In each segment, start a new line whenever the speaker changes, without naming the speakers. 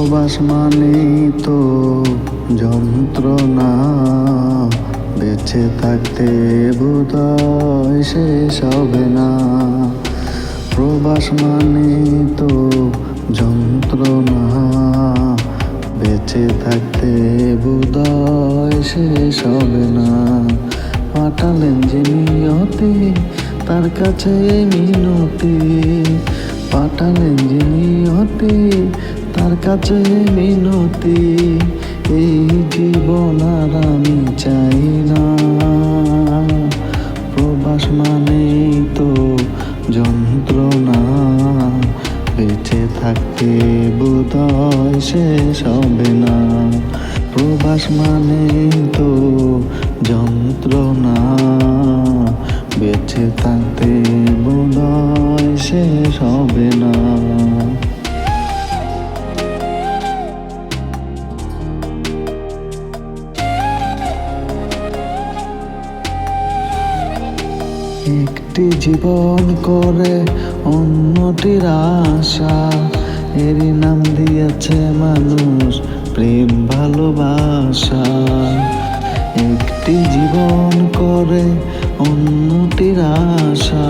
প্রবাস মানেই তো যন্ত্রণা, বেঁচে থাকতে বোধহয় শেষ হবে না। প্রবাস মানেই তো যন্ত্রণা, বেঁচে থাকতে বোধহয় শেষ হবে না। পাঠালেন যে নিয়তি, তার কাছে মিনতি। পাঠালেন যে নিয়তি, তার কাছে মিনতি। এই জীবন আর আমি চাই না। প্রবাস মানেই তো যন্ত্রণা, বেঁচে থাকতে বোধহয় শেষ হবে না। প্রবাস মানেই তো যন্ত্রণা, বেঁচে থাকতে বোধহয় শেষ হবে না। একটি জীবন করে অন্যটির আশা, এরই নাম দিয়েছে মানুষ প্রেম ভালোবাসা। একটি জীবন করে অন্যটির আশা,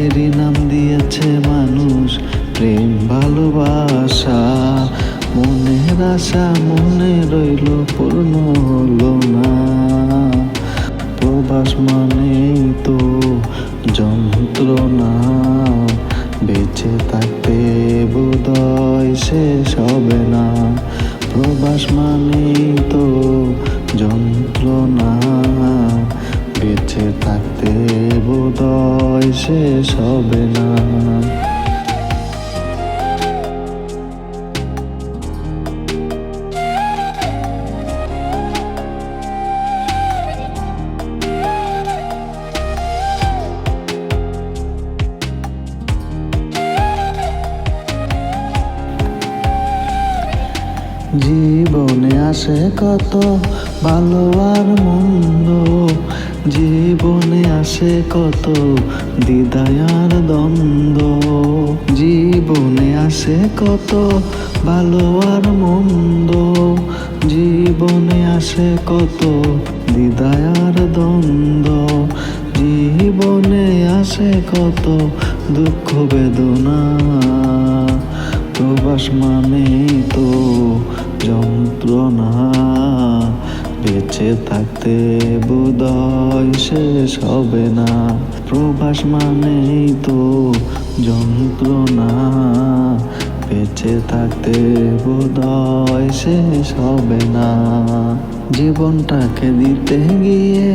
এরই নাম দিয়েছে মানুষ প্রেম ভালোবাসা। মনের আশা মনে রইল, পূর্ণ হলো না। প্রবাস মানেই তো যন্ত্রণা, বেঁচে থাকতে বোধহয় শেষ হবে না। প্রবাস মানেই তো যন্ত্রণা, বেঁচে থাকতে বোধহয় শেষ হবে না। জীবনে আসে কত ভালো আর মন্দ, জীবনে আসে কত দ্বিধায় আর দ্বন্দ্ব। জীবনে আসে কত ভালো আর মন্দ, জীবনে আসে কত দ্বিধায় আর দ্বন্দ্ব। জীবনে আসে কত দুঃখ বেদনা। প্রবাস মানেই তো যন্ত্রণা, বেঁচে থাকতে বোধহয় শেষ হবে না। প্রবাস মানেই তো যন্ত্রণা, বেঁচে থাকতে বোধহয় শেষ হবে না। জীবনটাকে দিতে গিয়ে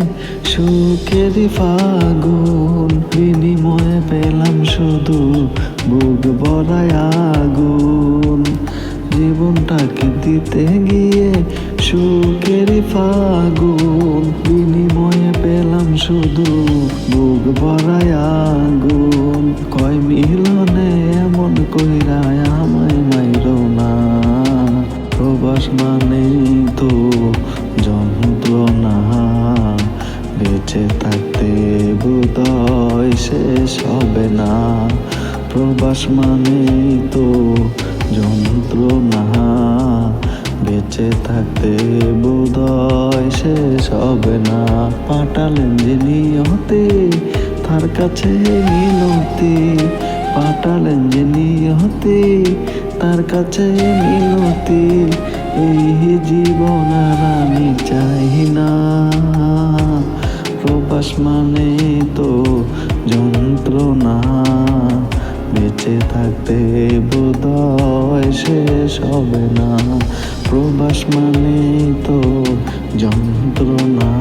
সুখেরই ফাগুন, বিনিময়ে পেলাম শুধু বুক ভরায় আগুন। জীবনটাকে দিতে গিয়ে সুখেরই ফাগুন, বিনিময়ে পেলাম শুধু বুক ভরায় আগুন। কয় মিলনে এমন কইরা আমায় মাইরো না। প্রবাস মানেই তো যন্ত্রণা, বেঁচে থাকতে বোধহয় শেষ হবে না। প্রবাস মানেই তো যন্ত্রণা, বেঁচে থাকতে বোধহয় শেষ হবে না। পাঠালেন যে নিয়তি, তার কাছে মিনতি। পাঠালেন যে নিয়তি, তার কাছে মিনতি। এই জীবন আর আমি চাই না। প্রবাস মানে তো যন্ত্রণা, বেঁচে থাকতে বোধহয় শেষ হবে না। প্রবাস মানে তো যন্ত্রণা,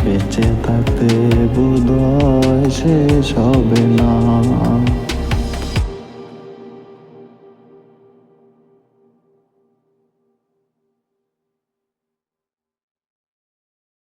বেঁচে থাকতে বোধহয় শেষ হবে না।